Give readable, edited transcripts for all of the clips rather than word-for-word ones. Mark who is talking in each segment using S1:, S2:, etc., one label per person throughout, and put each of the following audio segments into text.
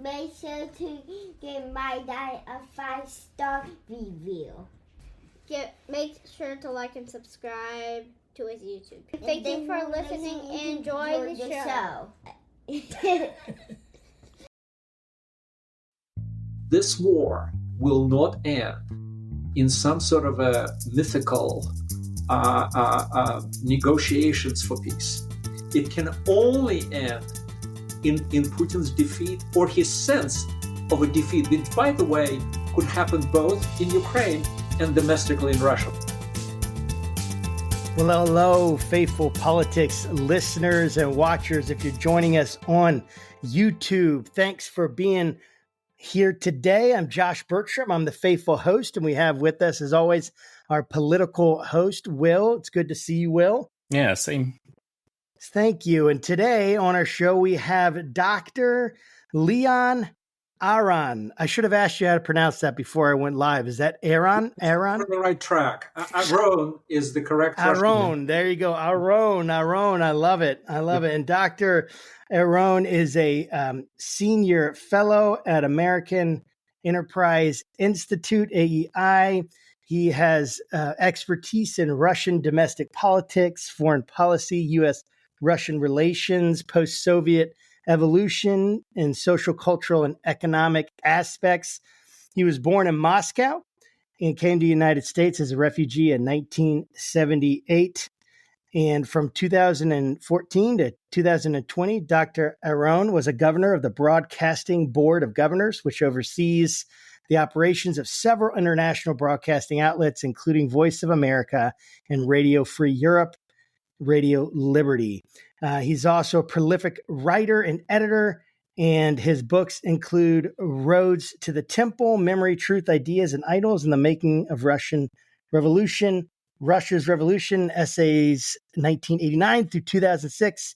S1: make sure to give my dad a 5-star review.
S2: Make sure to like and subscribe to his YouTube. Thank you for listening and enjoy the show.
S3: This war will not end in some sort of a mythical negotiations for peace. It can only end in Putin's defeat or his sense of a defeat, which, by the way, could happen both in Ukraine and domestically in Russia.
S4: Well, hello, faithful politics listeners and watchers. If you're joining us on YouTube, thanks for being here today. I'm Josh Bertram. I'm the faithful host, and we have with us, as always, our political host, Will. It's good to see you, Will.
S5: Yeah, same.
S4: Thank you. And today on our show, we have Dr. Leon Aron. I should have asked you how to pronounce that before I went live. Is that Aron? Aron?
S3: We're on the right track. Aron is the correct
S4: Aron. There you go. Aron. I love it. And Dr. Aron is a senior fellow at American Enterprise Institute, AEI. He has expertise in Russian domestic politics, foreign policy, U.S.-Russian relations, post-Soviet evolution, and social, cultural, and economic aspects. He was born in Moscow and came to the United States as a refugee in 1978. And from 2014 to 2020, Dr. Aron was a governor of the Broadcasting Board of Governors, which oversees the operations of several international broadcasting outlets, including Voice of America and Radio Free Europe, Radio Liberty. He's also a prolific writer and editor, and his books include Roads to the Temple, Memory, Truth, Ideas, and Idols in the Making of Russia's Revolution, Essays 1989 through 2006,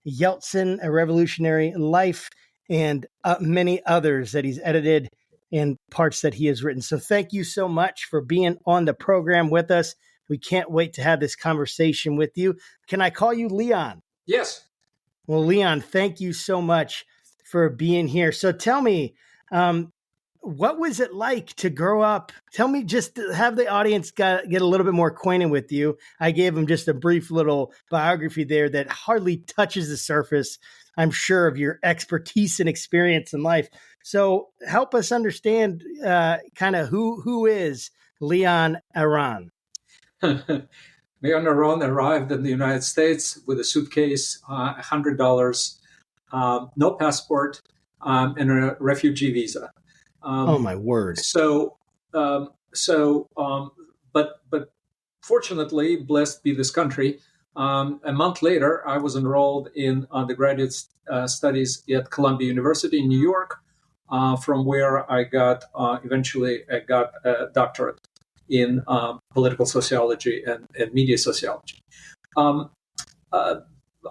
S4: Yeltsin, A Revolutionary Life, and many others that he's edited and parts that he has written. So thank you so much for being on the program with us. We can't wait to have this conversation with you. Can I call you Leon?
S3: Yes.
S4: Well, Leon, thank you so much for being here. So tell me, what was it like to grow up? Tell me, just to have the audience get a little bit more acquainted with you. I gave them just a brief little biography there that hardly touches the surface, I'm sure, of your expertise and experience in life. So help us understand kind of who is Leon Aron.
S3: Leon Aron arrived in the United States with a suitcase, $100, no passport, and a refugee visa.
S4: Oh my word!
S3: But fortunately, blessed be this country. A month later, I was enrolled in undergraduate studies at Columbia University in New York, from where I got eventually a doctorate in political sociology and media sociology.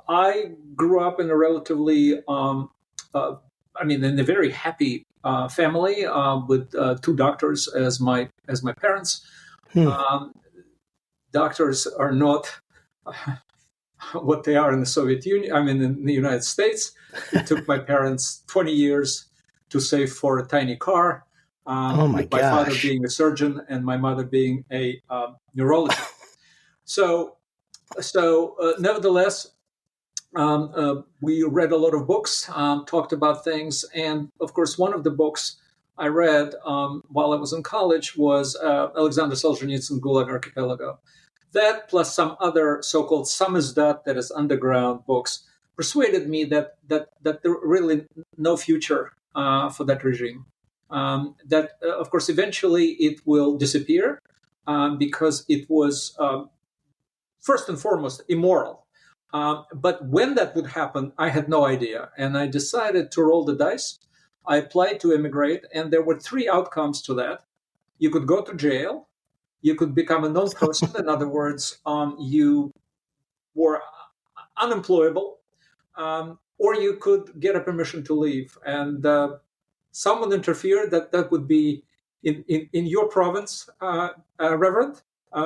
S3: I grew up in a relatively, in a very happy family with two doctors as my parents. Doctors are not what they are in the Soviet Union. In the United States. It took my parents 20 years to save for a tiny car. My father being a surgeon and my mother being a neurologist. So nevertheless, we read a lot of books, talked about things. And of course, one of the books I read while I was in college was Alexander Solzhenitsyn, Gulag Archipelago. That plus some other so-called samizdat, that is underground books, persuaded me that there really no future for that regime. Of course, eventually it will disappear because it was, first and foremost, immoral. But when that would happen, I had no idea. And I decided to roll the dice. I applied to immigrate, and there were three outcomes to that. You could go to jail. You could become a known person. In other words, you were unemployable, or you could get a permission to leave. And someone interfered that would be in your province, Reverend,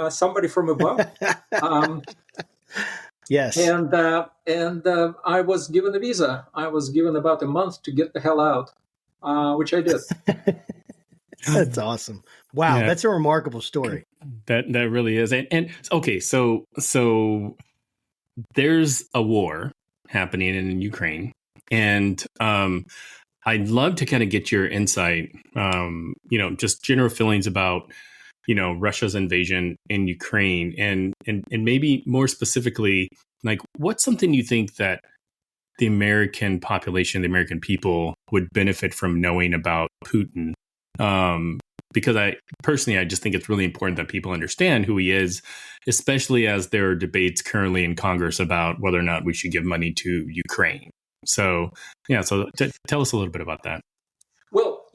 S3: somebody from above.
S4: Yes.
S3: And I was given a visa. I was given about a month to get the hell out. which I did.
S4: That's awesome. Wow,
S5: Yeah.
S4: that's a remarkable story.
S5: That really is. And okay, so there's a war happening in Ukraine, and I'd love to kind of get your insight, just general feelings about, Russia's invasion in Ukraine, and maybe more specifically, like, what's something you think that the American population, the American people would benefit from knowing about Putin? Because I just think it's really important that people understand who he is, especially as there are debates currently in Congress about whether or not we should give money to Ukraine. So, tell us a little bit about that.
S3: Well,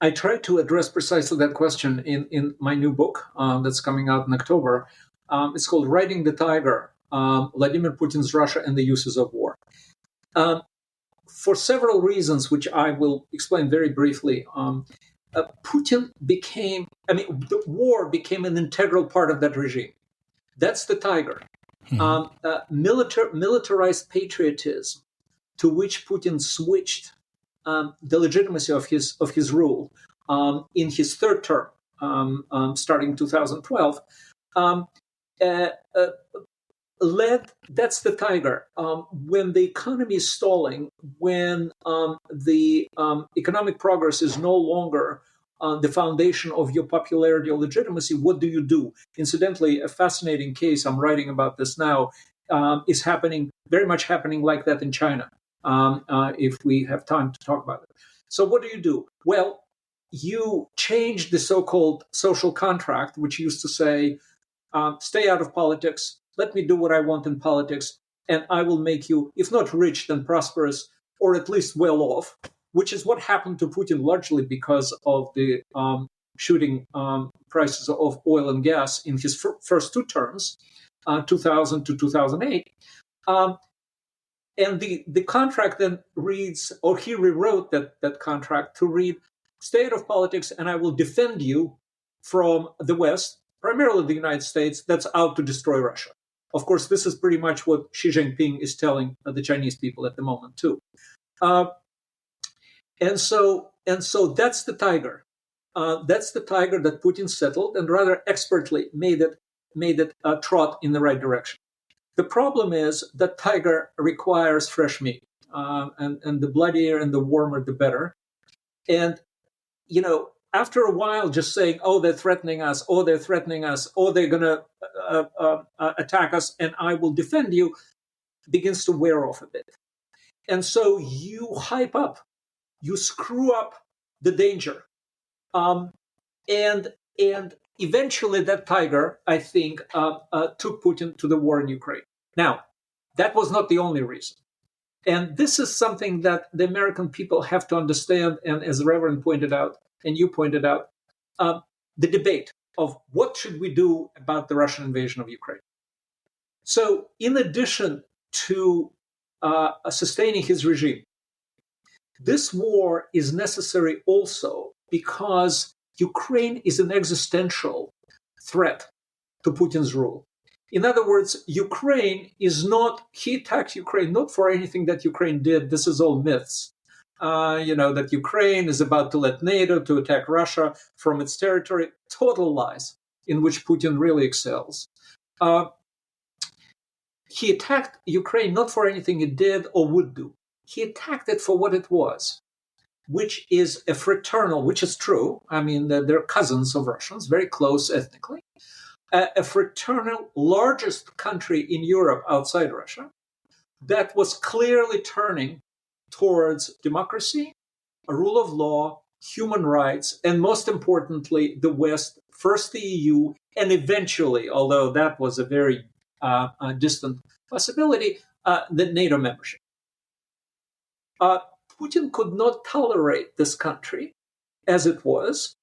S3: I tried to address precisely that question in my new book that's coming out in October. It's called Riding the Tiger, Vladimir Putin's Russia and the Uses of War. For several reasons, which I will explain very briefly, Putin the war became an integral part of that regime. That's the tiger. Militarized patriotism, to which Putin switched the legitimacy of his rule in his third term, starting 2012, that's the tiger. When the economy is stalling, when the economic progress is no longer the foundation of your popularity or legitimacy, what do you do? Incidentally, a fascinating case, I'm writing about this now, is very much happening like that in China, if we have time to talk about it. So what do? Well, you change the so-called social contract, which used to say, stay out of politics, let me do what I want in politics, and I will make you, if not rich, then prosperous, or at least well off, which is what happened to Putin largely because of the shooting prices of oil and gas in his first two terms, 2000 to 2008. And the contract then reads, or he rewrote that contract to read, stay out of politics and I will defend you from the West, primarily the United States, that's out to destroy Russia. Of course, this is pretty much what Xi Jinping is telling the Chinese people at the moment, too. And so that's the tiger. That's the tiger that Putin settled and rather expertly made it trot in the right direction. The problem is that tiger requires fresh meat, and the bloodier and the warmer, the better. And, after a while, just saying, oh, they're threatening us, oh, they're going to attack us, and I will defend you, begins to wear off a bit. And so you hype up, you screw up the danger. And eventually that tiger, I think, took Putin to the war in Ukraine. Now, that was not the only reason. And this is something that the American people have to understand. And as the Reverend pointed out, and you pointed out, the debate of what should we do about the Russian invasion of Ukraine. So in addition to sustaining his regime, this war is necessary also because Ukraine is an existential threat to Putin's rule. In other words, he attacked Ukraine not for anything that Ukraine did. This is all myths. That Ukraine is about to let NATO to attack Russia from its territory. Total lies in which Putin really excels. He attacked Ukraine not for anything it did or would do. He attacked it for what it was, which is a fraternal, which is true. I mean, they're cousins of Russians, very close ethnically. A fraternal, largest country in Europe outside Russia that was clearly turning towards democracy, a rule of law, human rights, and most importantly, the West, first the EU, and eventually, although that was a very distant possibility, the NATO membership. Putin could not tolerate this country as it was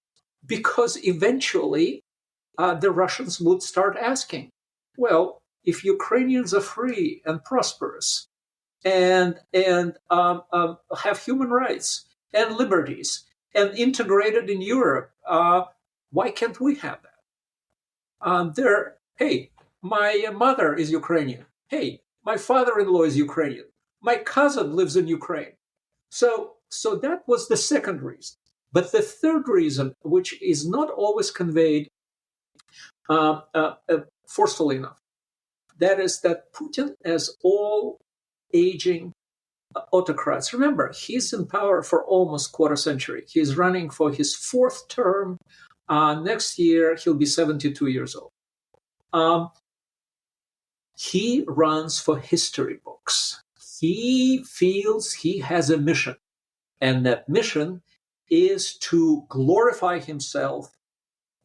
S3: because eventually the Russians would start asking, well, if Ukrainians are free and prosperous and have human rights and liberties and integrated in Europe, why can't we have that? Hey, my mother is Ukrainian. Hey, my father-in-law is Ukrainian. My cousin lives in Ukraine. So that was the second reason. But the third reason, which is not always conveyed forcefully enough, that is that Putin, as all aging autocrats, remember, he's in power for almost quarter century. He's running for his fourth term. Next year, he'll be 72 years old. He runs for history books. He feels he has a mission, and that mission is to glorify himself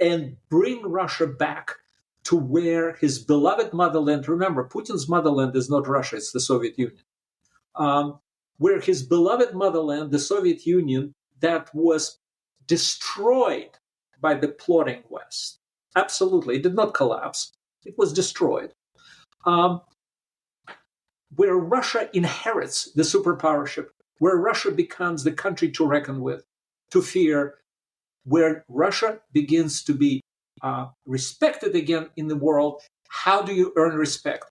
S3: and bring Russia back to where his beloved motherland, remember, Putin's motherland is not Russia, it's the Soviet Union, where his beloved motherland, the Soviet Union, that was destroyed by the plotting West. Absolutely, it did not collapse, it was destroyed. Where Russia inherits the superpowership, where Russia becomes the country to reckon with, to fear, where Russia begins to be respected again in the world. How do you earn respect?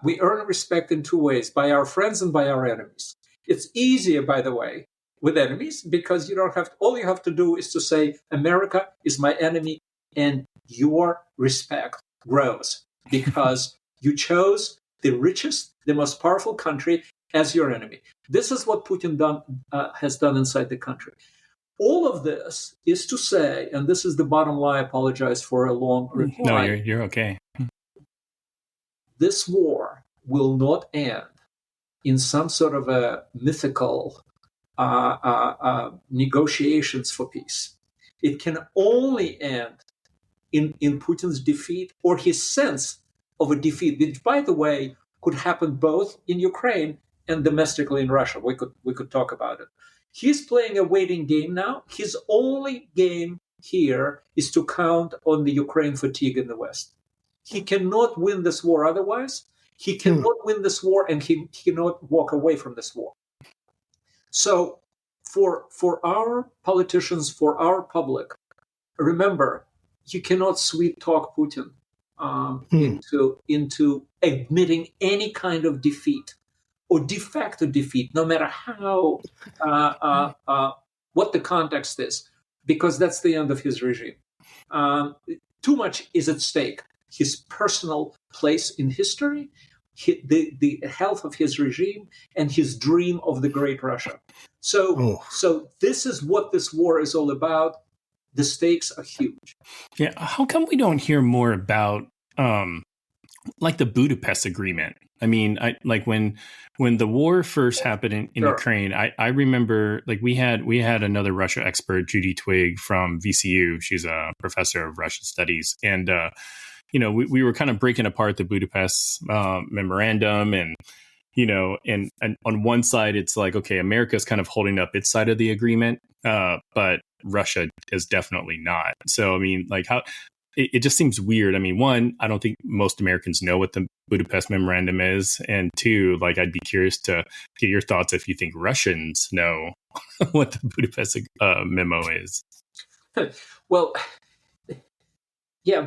S3: We earn respect in two ways, by our friends and by our enemies. It's easier, by the way, with enemies, because all you have to do is to say, America is my enemy, and your respect grows because you chose the richest, the most powerful country as your enemy. This is what Putin has done inside the country. All of this is to say, and this is the bottom line, I apologize for a long reply.
S5: No, you're okay.
S3: This war will not end in some sort of a mythical negotiations for peace. It can only end in Putin's defeat, or his sense of a defeat, which, by the way, could happen both in Ukraine and domestically in Russia. We could talk about it. He's playing a waiting game now. His only game here is to count on the Ukraine fatigue in the West. He cannot win this war otherwise. He cannot win this war, and he cannot walk away from this war. So for our politicians, for our public, remember, you cannot sweet talk Putin into admitting any kind of defeat or de facto defeat, no matter how what the context is, because that's the end of his regime. Too much is at stake. His personal place in history, the health of his regime, and his dream of the great Russia. So this is what this war is all about. The stakes are huge.
S5: Yeah, how come we don't hear more about like the Budapest Agreement? I mean, when the war first happened in
S3: Sure.
S5: Ukraine, I remember like we had another Russia expert, Judy Twigg from VCU. She's a professor of Russian studies, and we were kind of breaking apart the Budapest Memorandum, and and on one side it's like, okay, America's kind of holding up its side of the agreement, but Russia is definitely not. So I mean, like how. It just seems weird. I mean, one, I don't think most Americans know what the Budapest Memorandum is. And two, like, I'd be curious to get your thoughts if you think Russians know what the Budapest memo is.
S3: Well, yeah,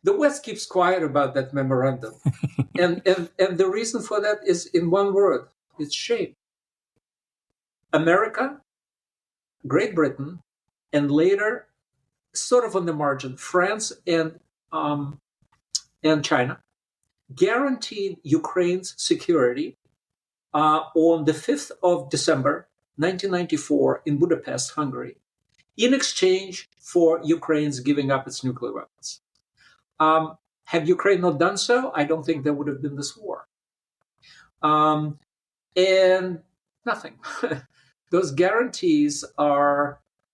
S3: the West keeps quiet about that memorandum. and the reason for that is in one word, it's shame. America, Great Britain, and later, sort of on the margin, France and China guaranteed Ukraine's security on the 5th of December, 1994, in Budapest, Hungary, in exchange for Ukraine's giving up its nuclear weapons. Had Ukraine not done so, I don't think there would have been this war. And nothing. Those guarantees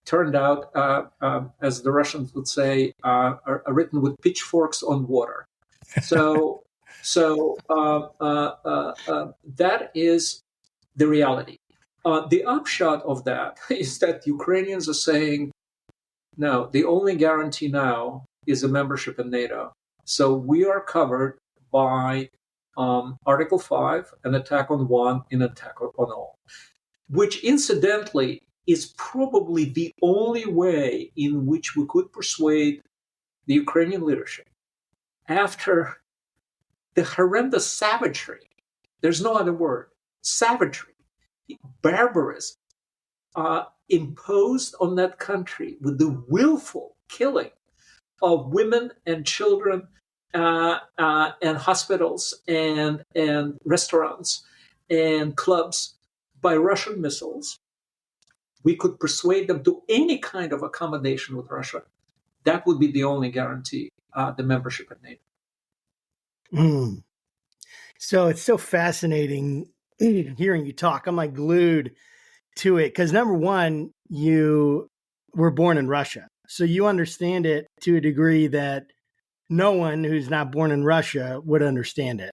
S3: turned out, as the Russians would say, are written with pitchforks on water. So that is the reality. The upshot of that is that Ukrainians are saying, no, the only guarantee now is a membership in NATO. So we are covered by Article 5, an attack on one, an attack on all, which incidentally is probably the only way in which we could persuade the Ukrainian leadership, after the horrendous savagery, there's no other word, savagery, barbarism imposed on that country with the willful killing of women and children and hospitals and restaurants and clubs by Russian missiles, we could persuade them to any kind of accommodation with Russia. That would be the only guarantee, the membership in NATO.
S4: Mm. So it's so fascinating hearing you talk. I'm like glued to it because number one, you were born in Russia. So you understand it to a degree that no one who's not born in Russia would understand it.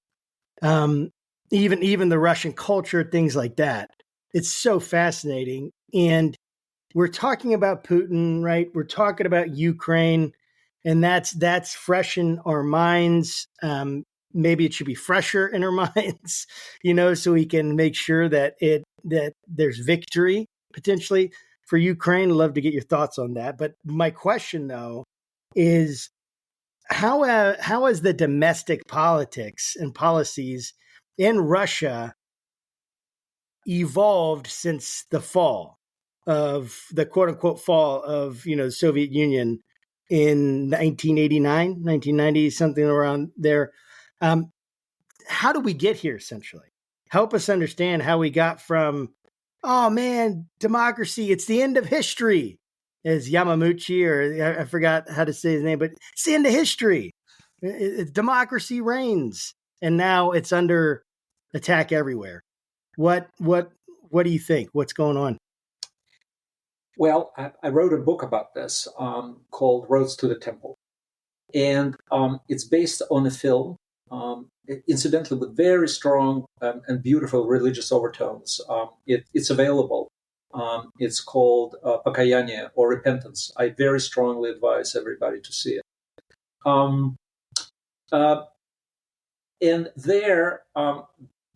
S4: Even the Russian culture, things like that. It's so fascinating. And we're talking about Putin, right? We're talking about Ukraine, and that's fresh in our minds. Maybe it should be fresher in our minds, so we can make sure that there's victory potentially for Ukraine. I'd love to get your thoughts on that. But my question, though, is how has the domestic politics and policies in Russia evolved since the fall of the quote unquote fall of, the Soviet Union in 1989, 1990, something around there. How do we get here essentially? Help us understand how we got from, oh man, democracy, it's the end of history, as Yamamuchi, or I forgot how to say his name, but it's the end of history. Democracy reigns. And now it's under attack everywhere. What do you think? What's going on?
S3: Well, I wrote a book about this called Roads to the Temple. And it's based on a film, incidentally, with very strong and beautiful religious overtones. It's available. It's called Покаяние, or Repentance. I very strongly advise everybody to see it. And there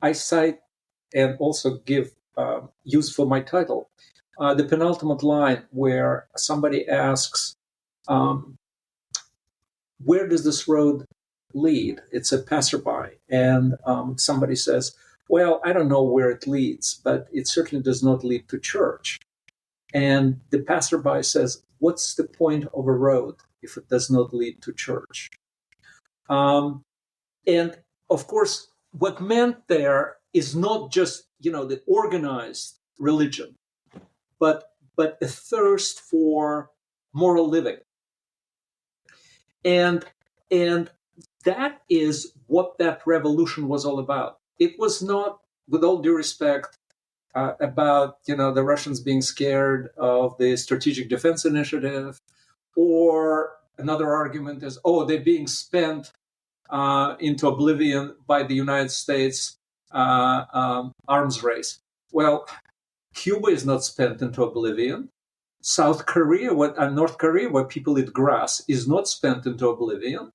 S3: I cite and also use for my title the penultimate line where somebody asks, where does this road lead? It's a passerby. And somebody says, well, I don't know where it leads, but it certainly does not lead to church. And the passerby says, what's the point of a road if it does not lead to church? And of course, what meant there is not just, the organized religion, but a thirst for moral living. And that is what that revolution was all about. It was not, with all due respect, about, the Russians being scared of the Strategic Defense Initiative, or another argument is, they're being spent into oblivion by the United States arms race. Well, Cuba is not spent into oblivion. South Korea and North Korea, where people eat grass, is not spent into oblivion.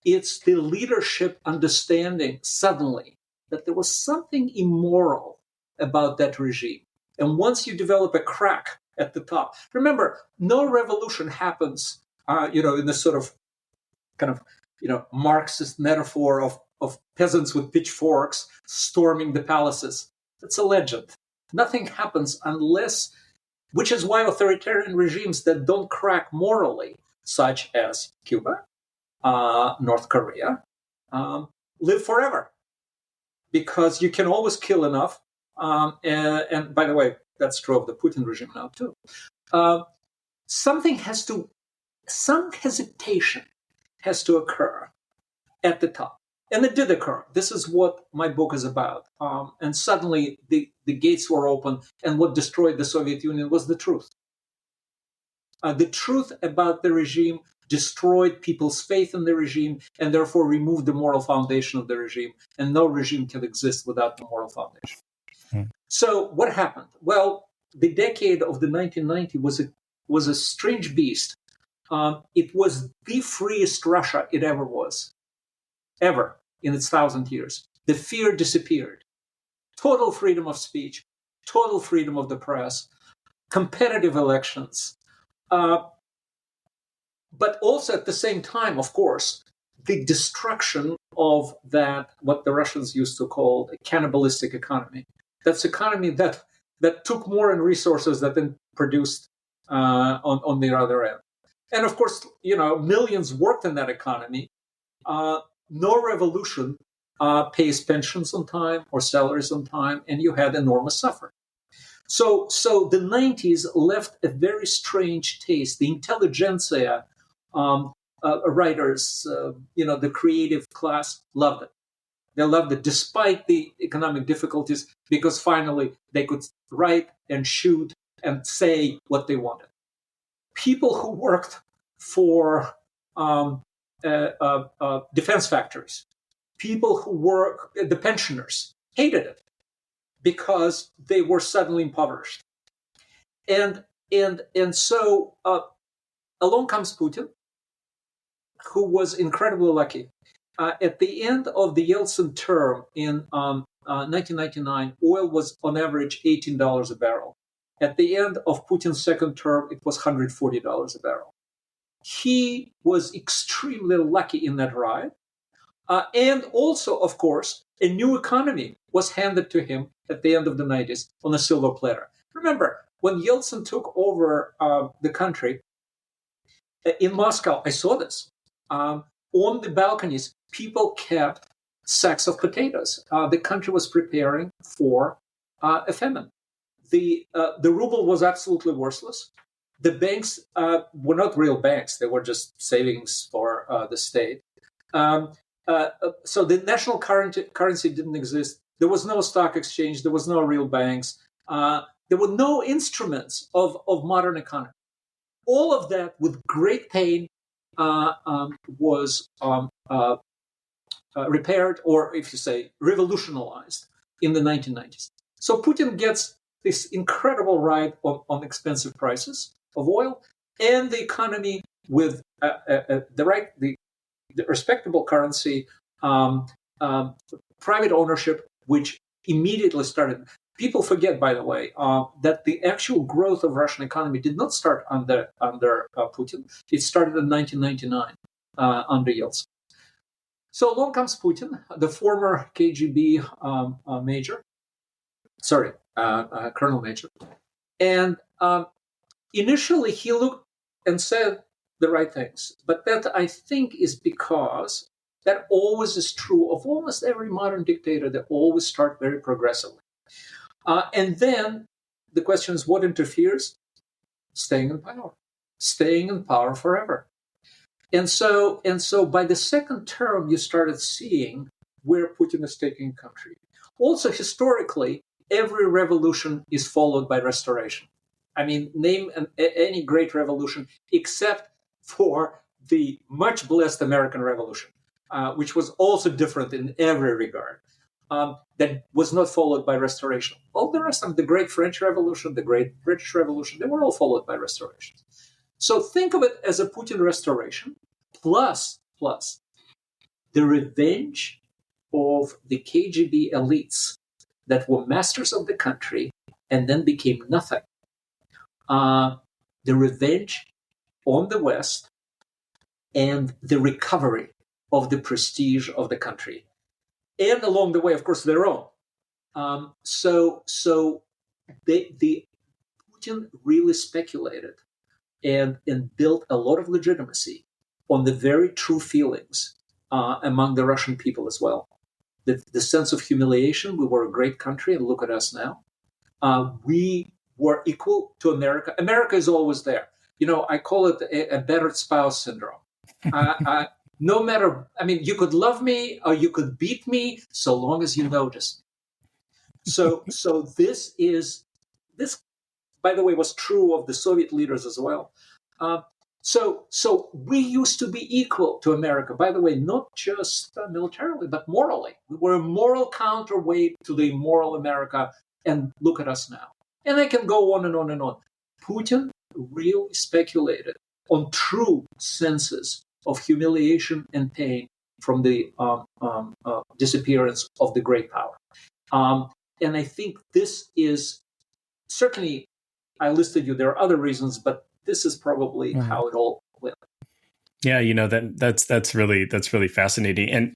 S3: It's the leadership understanding suddenly that there was something immoral about that regime. And once you develop a crack at the top, remember, no revolution happens, in this sort of kind of, Marxist metaphor of peasants with pitchforks storming the palaces. It's a legend. Nothing happens unless, which is why authoritarian regimes that don't crack morally, such as Cuba, North Korea, live forever. Because you can always kill enough. And by the way, that's true of the Putin regime now too. Some hesitation has to occur at the top. And it did occur. This is what my book is about. And suddenly the gates were open, and what destroyed the Soviet Union was the truth. The truth about the regime destroyed people's faith in the regime, and therefore removed the moral foundation of the regime. And no regime can exist without the moral foundation. So what happened? Well, the decade of the 1990s was a strange beast. It was the freest Russia it ever was. Ever in its 1,000 years. The fear disappeared. Total freedom of speech, total freedom of the press, competitive elections. But also at the same time, of course, the destruction of that, what the Russians used to call a cannibalistic economy. That's economy that took more in resources that then produced on the other end. And of course, millions worked in that economy. No revolution pays pensions on time or salaries on time, and you had enormous suffering. So the 90s left a very strange taste. The intelligentsia, writers, the creative class loved it. They loved it despite the economic difficulties, because finally they could write and shoot and say what they wanted. People who worked for defense factories, people who work, the pensioners, hated it because they were suddenly impoverished. And so along comes Putin, who was incredibly lucky. At the end of the Yeltsin term in 1999, oil was on average $18 a barrel. At the end of Putin's second term, it was $140 a barrel. He was extremely lucky in that ride. And also, of course, a new economy was handed to him at the end of the 90s on a silver platter. Remember, when Yeltsin took over the country, in Moscow, I saw this. On the balconies, people kept sacks of potatoes. The country was preparing for a famine. The ruble was absolutely worthless. The banks were not real banks. They were just savings for the state. So the national currency didn't exist. There was no stock exchange. There was no real banks. There were no instruments of modern economy. All of that, with great pain, was repaired, or if you say revolutionized, in the 1990s. So Putin gets this incredible ride on expensive prices of oil, and the economy with the respectable currency, private ownership, which immediately started. People forget, by the way, that the actual growth of Russian economy did not start under Putin. It started in 1999 under Yeltsin. So along comes Putin, the former KGB colonel major. And initially he looked and said the right things. But that, I think, is because that always is true of almost every modern dictator. They always start very progressively. And then the question is, what interferes? Staying in power forever. And so by the second term, you started seeing where Putin is taking the country. Also, historically, every revolution is followed by restoration. I mean, name any great revolution except for the much blessed American Revolution, which was also different in every regard. That was not followed by restoration. All the rest of the great French Revolution, the great British Revolution, they were all followed by restorations. So think of it as a Putin restoration plus the revenge of the KGB elites that were masters of the country and then became nothing. The revenge on the West and the recovery of the prestige of the country. And along the way, of course, their own. So Putin really speculated and built a lot of legitimacy on the very true feelings among the Russian people as well. The sense of humiliation. We were a great country, and look at us now. We were equal to America. America is always there. I call it a battered spouse syndrome. No matter, you could love me or you could beat me so long as you notice. So this, by the way, was true of the Soviet leaders as well. So we used to be equal to America, by the way, not just militarily, but morally. We were a moral counterweight to the immoral America, and look at us now. And I can go on and on and on. Putin really speculated on true senses of humiliation and pain from the disappearance of the great power. And I think this is, certainly, I listed you, there are other reasons, but this is probably how it all went.
S5: Yeah, that's really fascinating, and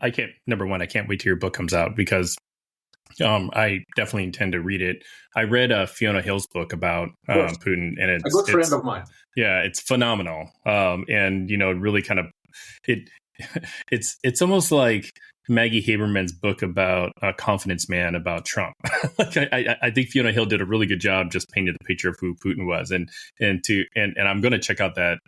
S5: I can't. Number one, I can't wait till your book comes out because I definitely intend to read it. I read Fiona Hill's book about Putin, and
S3: a good friend of mine.
S5: Yeah, it's phenomenal, and really kind of it. It's almost like Maggie Haberman's book about a confidence man about Trump. Like I think Fiona Hill did a really good job just painting the picture of who Putin was, and I'm going to check out that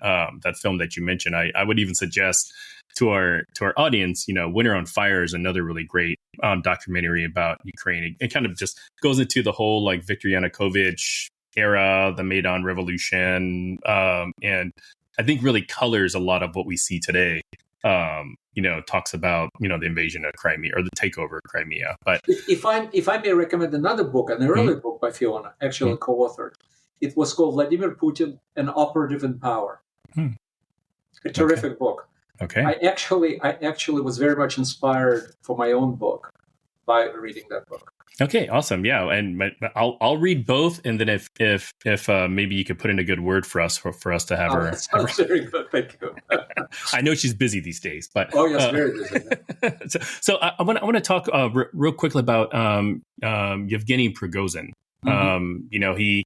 S5: film that you mentioned. I would even suggest to our audience, Winter on Fire is another really great documentary about Ukraine. It kind of just goes into the whole like Viktor Yanukovych era, the Maidan Revolution, and I think really colors a lot of what we see today. Talks about the invasion of Crimea or the takeover of Crimea. But
S3: if I may recommend another book, an early book by Fiona, actually co-authored, it was called Vladimir Putin: An Operative in Power. A terrific book.
S5: Okay.
S3: I actually was very much inspired for my own book by reading that book.
S5: Okay, awesome. Yeah, and I'll read both, and then if maybe you could put in a good word for us to have her.
S3: That sounds very good. Thank you.
S5: I know she's busy these days, but
S3: yes, very busy.
S5: So I want to talk real quickly about Yevgeny Prigozhin. He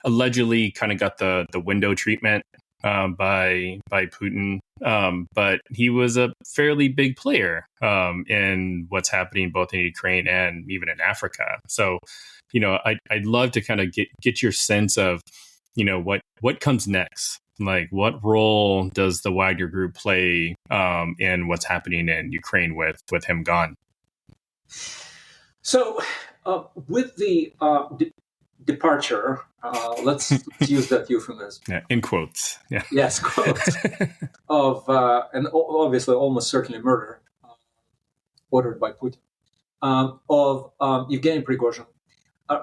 S5: allegedly kind of got the window treatment by Putin, but he was a fairly big player in what's happening both in Ukraine and even in Africa. So, I'd love to kind of get your sense of, what comes next. Like, what role does the Wagner Group play in what's happening in Ukraine with him gone?
S3: So, with the departure, let's use that euphemism.
S5: Yeah, in quotes. Yeah.
S3: Yes, quotes. Of, and obviously almost certainly murder, ordered by Putin, of Yevgeny Prigozhin.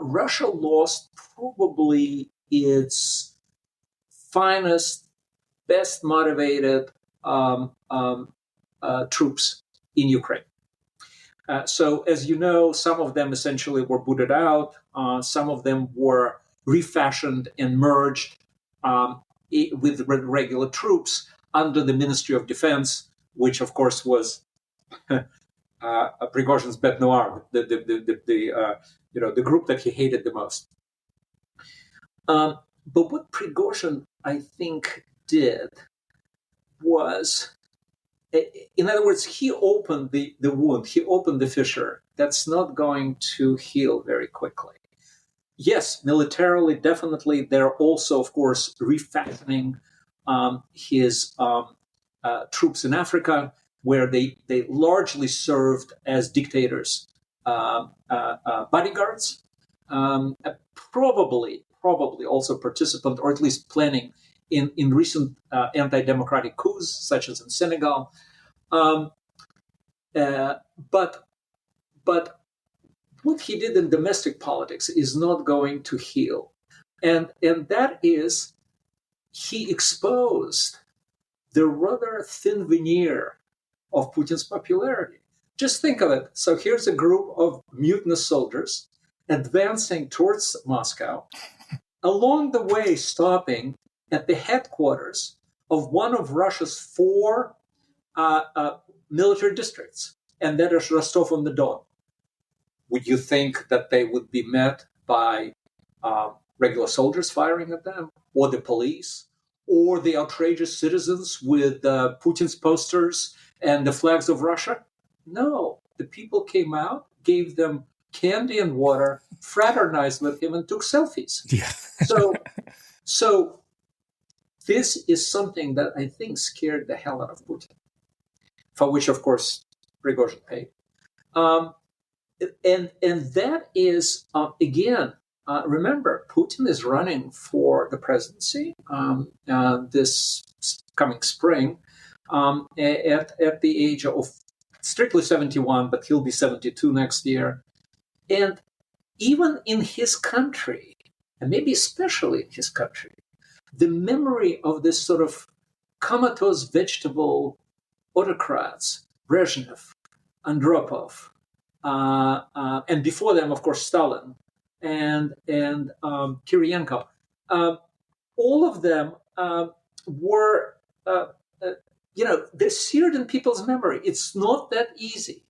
S3: Russia lost probably its finest, best motivated troops in Ukraine. So, as you know, some of them essentially were booted out. Some of them were refashioned and merged with regular troops under the Ministry of Defense, which, of course, was Prigozhin's bête noire, the group that he hated the most. But what Prigozhin, I think, did was, in other words, he opened the wound, he opened the fissure that's not going to heal very quickly. Yes, militarily, definitely, they're also, of course, refashioning his troops in Africa, where they largely served as dictators, bodyguards, probably also participant, or at least planning in recent anti-democratic coups, such as in Senegal. But what he did in domestic politics is not going to heal. And that is, he exposed the rather thin veneer of Putin's popularity. Just think of it. So here's a group of mutinous soldiers advancing towards Moscow, along the way stopping at the headquarters of one of Russia's 4 military districts, and that is Rostov-on-the-Don. Would you think that they would be met by regular soldiers firing at them, or the police, or the outrageous citizens with Putin's posters and the flags of Russia? No, the people came out, gave them candy and water, fraternized with him, and took selfies.
S5: Yeah.
S3: So this is something that I think scared the hell out of Putin, for which, of course, Prigozhin paid. And that is, again, remember, Putin is running for the presidency this coming spring at the age of strictly 71, but he'll be 72 next year. And even in his country, and maybe especially in his country, the memory of this sort of comatose vegetable autocrats, Brezhnev, Andropov, and before them, of course, Stalin and Kirienko, all of them were they're seared in people's memory. It's not that easy.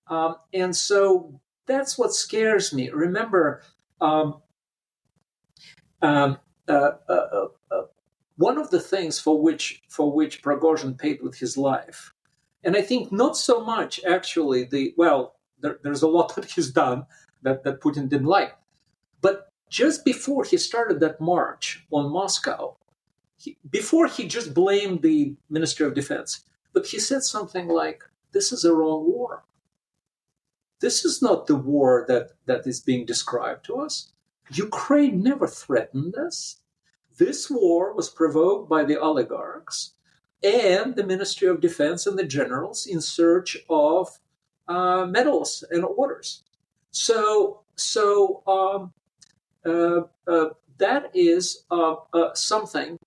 S3: And so that's what scares me. Remember, one of the things for which Prigozhin paid with his life, and I think not so much actually there's a lot that he's done that Putin didn't like, but just before he started that march on Moscow, before he just blamed the Ministry of Defense, but he said something like, "This is a wrong war. This is not the war that is being described to us. Ukraine never threatened us. This war was provoked by the oligarchs and the Ministry of Defense and the generals in search of medals and orders." So that is something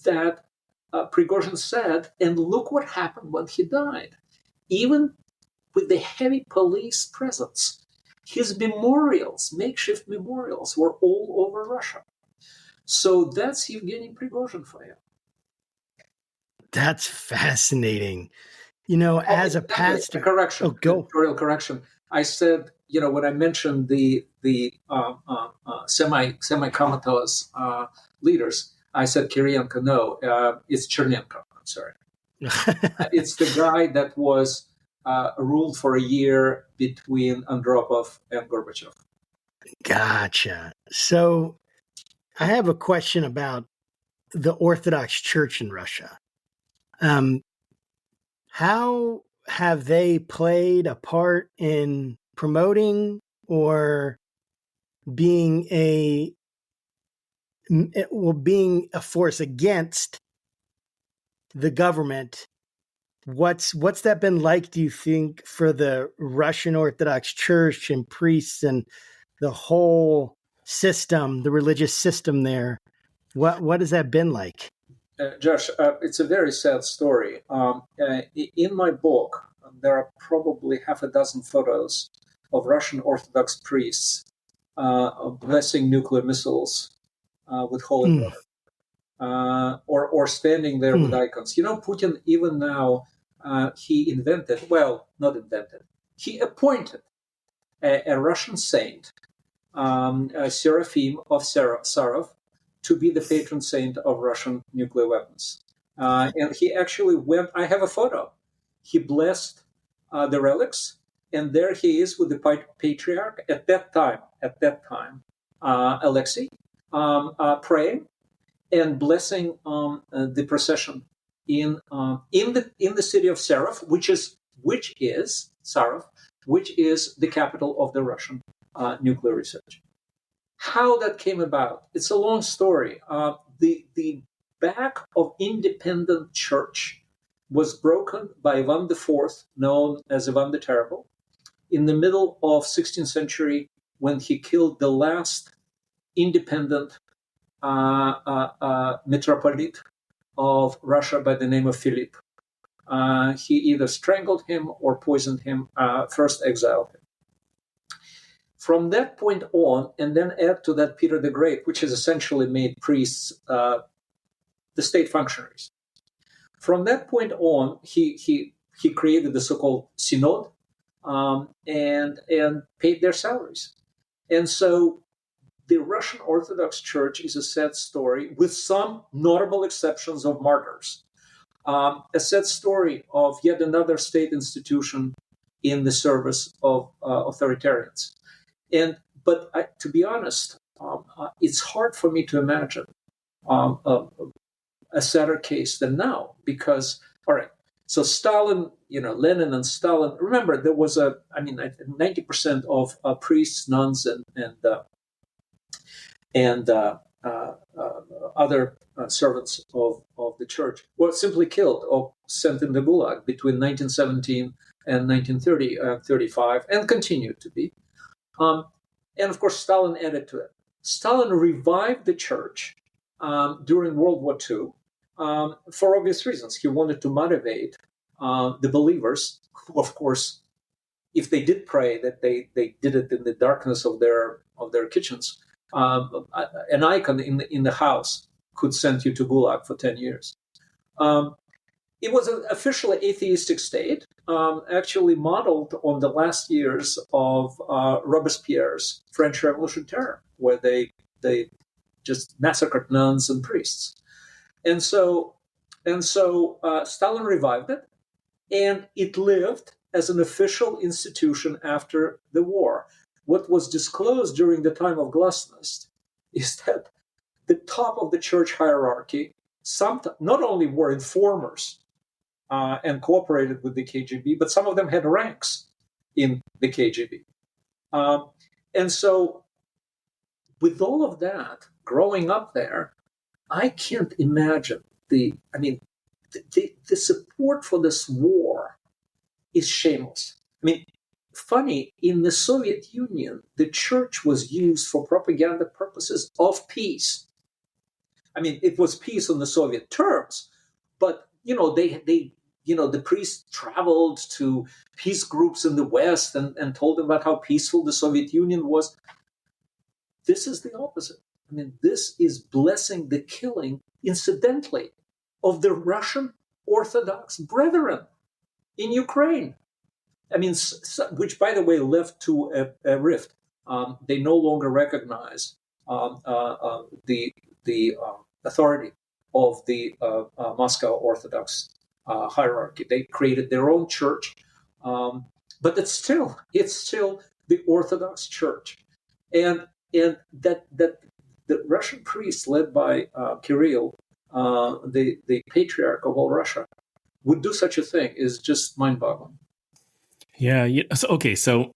S3: that Prigozhin said, and look what happened when he died. Even with the heavy police presence, his memorials, makeshift memorials, were all over Russia. So that's Yevgeny Prigozhin for you.
S4: That's fascinating. As a pastor,
S3: correction, editorial correction. I said, when I mentioned the semi-comatose leaders, I said Kirienko. No, it's Chernenko. I'm sorry. It's the guy that was ruled for a year between Andropov and Gorbachev.
S4: Gotcha. So I have a question about the Orthodox Church in Russia. How have they played a part in promoting or being a force against the government? What's that been like, do you think, for the Russian Orthodox Church and priests and the whole system, the religious system there? What has that been like?
S3: Josh, it's a very sad story. In my book, there are probably half a dozen photos of Russian Orthodox priests blessing nuclear missiles with holy water, or standing there with icons. Putin, even now, he appointed a Russian saint, Seraphim of Sarov, to be the patron saint of Russian nuclear weapons. And he actually went, I have a photo. He blessed the relics, and there he is with the patriarch at that time, Alexei, praying and blessing the procession in the city of Sarov, which is the capital of the Russian nuclear research. How that came about, it's a long story. The back of independent church was broken by Ivan IV, known as Ivan the Terrible, in the middle of 16th century, when he killed the last independent metropolite of Russia by the name of Philip. He either strangled him or poisoned him, first exiled him. From that point on, and then add to that Peter the Great, which has essentially made priests the state functionaries. From that point on, he created the so-called synod and paid their salaries. And so the Russian Orthodox Church is a sad story, with some notable exceptions of martyrs. A sad story of yet another state institution in the service of authoritarians. But to be honest, it's hard for me to imagine a sadder case than now, because, all right, so Stalin, Lenin and Stalin, remember there was 90% of priests, nuns, and other servants of the church were simply killed or sent in the Gulag between 1917 and 1935, and continued to be. And of course, Stalin added to it. Stalin revived the church during World War II for obvious reasons. He wanted to motivate the believers, who, of course, if they did pray, that they did it in the darkness of their kitchens. An icon in the house could send you to Gulag for 10 years. It was an officially atheistic state, actually modeled on the last years of Robespierre's French Revolution terror, where they just massacred nuns and priests. And so Stalin revived it, and it lived as an official institution after the war. What was disclosed during the time of Glasnost is that the top of the church hierarchy not only were informers and cooperated with the KGB, but some of them had ranks in the KGB. And so with all of that, growing up there, I can't imagine the support for this war is shameless. I mean, funny, in the Soviet Union, the church was used for propaganda purposes of peace. I mean, it was peace on the Soviet terms, but, the priests traveled to peace groups in the West and told them about how peaceful the Soviet Union was. This is the opposite. I mean, this is blessing the killing, incidentally, of the Russian Orthodox brethren in Ukraine. I mean, which, by the way, left to a rift. They no longer recognize the authority of the Moscow Orthodox hierarchy. They created their own church, but it's still the Orthodox Church, and that the Russian priests led by Kirill, the patriarch of all Russia, would do such a thing is just mind-boggling.
S5: Yeah. Okay. So,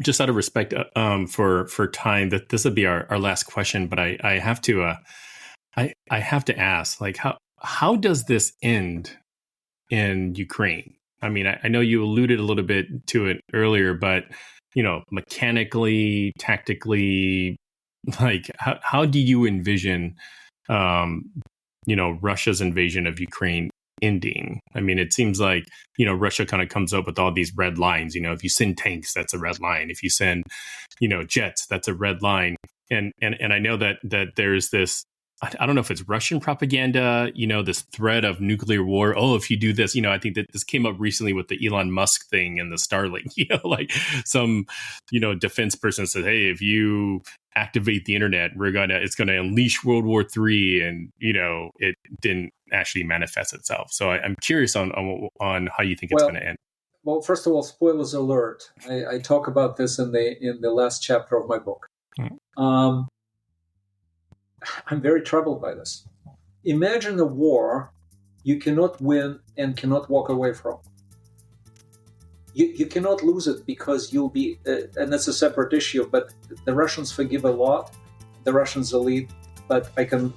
S5: just out of respect for time, that this would be our last question, but I have to I have to ask, like, how does this end in Ukraine? I mean, I know you alluded a little bit to it earlier, but mechanically, tactically, like, how do you envision Russia's invasion of Ukraine ending? I mean, it seems like, Russia kind of comes up with all these red lines. If you send tanks, that's a red line. If you send, jets, that's a red line. And I know that there's this, I don't know if it's Russian propaganda, this threat of nuclear war. Oh, if you do this, I think that this came up recently with the Elon Musk thing and the Starlink, like some, defense person said, hey, if you activate the internet, it's going to unleash World War III. And, it didn't actually manifest itself. So I'm curious on how you think it's going to end.
S3: Well, first of all, spoilers alert. I talk about this in the last chapter of my book. Mm-hmm. I'm very troubled by this. Imagine a war you cannot win and cannot walk away from. You cannot lose it because you'll be, and that's a separate issue, but the Russians forgive a lot, the Russians elite, but I can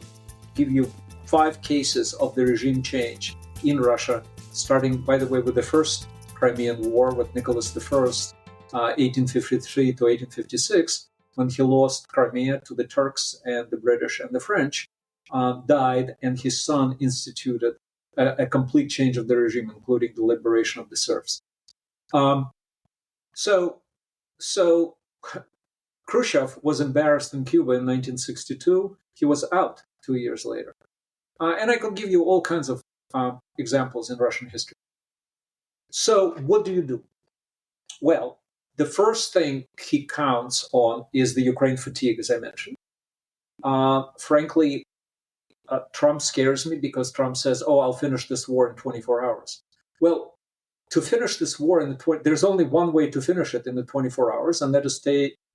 S3: give you 5 cases of the regime change in Russia, starting, by the way, with the first Crimean War with Nicholas I, 1853 to 1856, when he lost Crimea to the Turks and the British and the French, died, and his son instituted a complete change of the regime, including the liberation of the serfs. So Khrushchev was embarrassed in Cuba in 1962. He was out 2 years later. And I could give you all kinds of examples in Russian history. So what do you do? Well, the first thing he counts on is the Ukraine fatigue, as I mentioned. Frankly, Trump scares me because Trump says, I'll finish this war in 24 hours. Well, to finish this war there's only one way to finish it in the 24 hours, and that is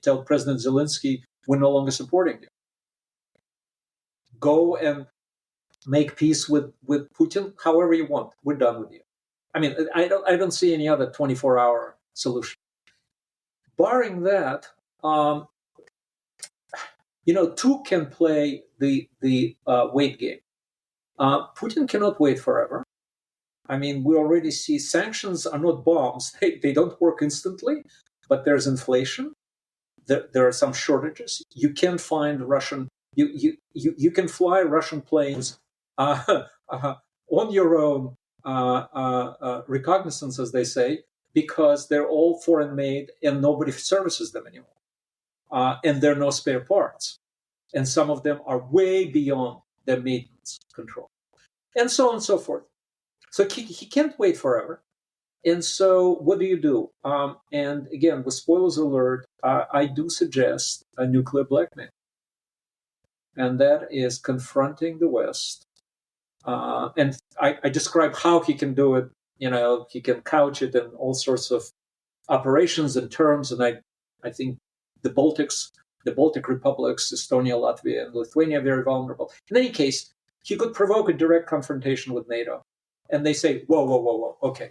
S3: tell President Zelenskyy, we're no longer supporting you. Go and make peace with Putin however you want. We're done with you. I mean, I don't see any other 24-hour solution. Barring that, two can play the wait game. Putin cannot wait forever. I mean, we already see sanctions are not bombs. They don't work instantly, but there's inflation. There are some shortages. You can find you can fly Russian planes on your own recognizance, as they say, because they're all foreign made and nobody services them anymore. And there are no spare parts. And some of them are way beyond their maintenance control. and so on and so forth. So he can't wait forever. And so what do you do? And again, with spoilers alert, I do suggest a nuclear blackmail. And that is confronting the West. And I describe how he can do it. He can couch it in all sorts of operations and terms. And I think the Baltic republics, Estonia, Latvia, and Lithuania are very vulnerable. In any case, he could provoke a direct confrontation with NATO. And they say, whoa, okay.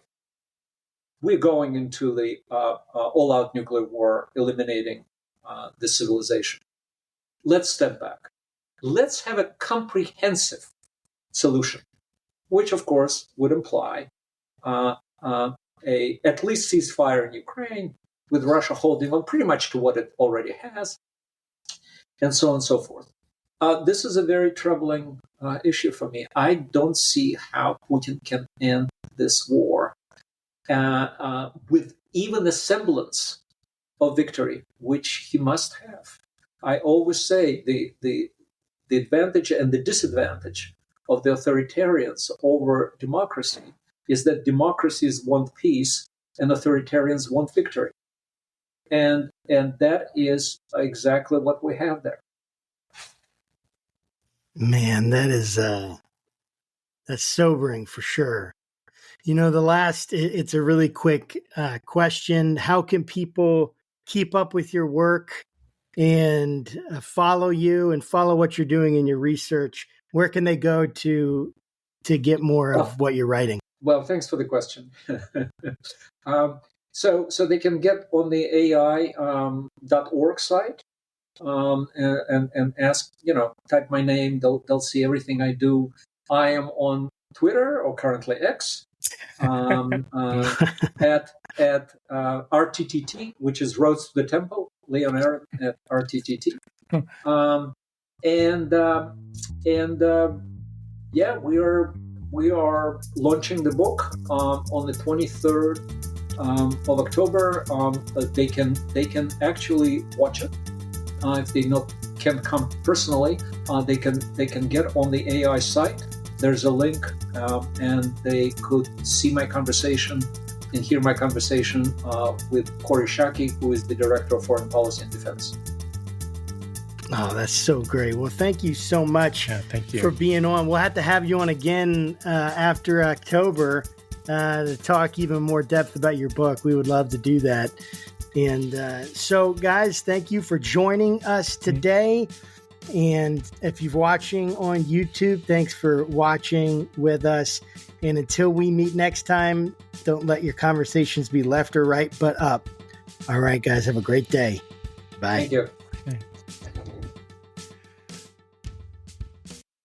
S3: We're going into the all-out nuclear war, eliminating the civilization. Let's step back. Let's have a comprehensive solution, which, of course, would imply at least ceasefire in Ukraine, with Russia holding on pretty much to what it already has, and so on and so forth. This is a very troubling issue for me. I don't see how Putin can end this war with even a semblance of victory, which he must have. I always say the advantage and the disadvantage of the authoritarians over democracy is that democracies want peace and authoritarians want victory. And that is exactly what we have there.
S4: Man, that's sobering for sure. It's a really quick question. How can people keep up with your work and follow you and follow what you're doing in your research? Where can they go to get more of what you're writing?
S3: Well, thanks for the question. So they can get on the AEI.org site and ask, type my name. They'll see everything I do. I am on Twitter, or currently X, at RTTT, which is Roads to the Temple. Leon Aron at RTTT. We are launching the book on the 23rd of October. They can actually watch it if they can't come personally. They can get on the AEI site. There's a link, and they could see my conversation and hear my conversation with Corey Shaki, who is the Director of Foreign Policy and Defense.
S4: Oh, that's so great. Well, thank you so much for being on. We'll have to have you on again after October to talk even more depth about your book. We would love to do that. And so, guys, thank you for joining us today. And if you're watching on YouTube, thanks for watching with us. And until we meet next time, don't let your conversations be left or right, but up. All right, guys, have a great day. Bye.
S3: Thank you.
S5: Okay.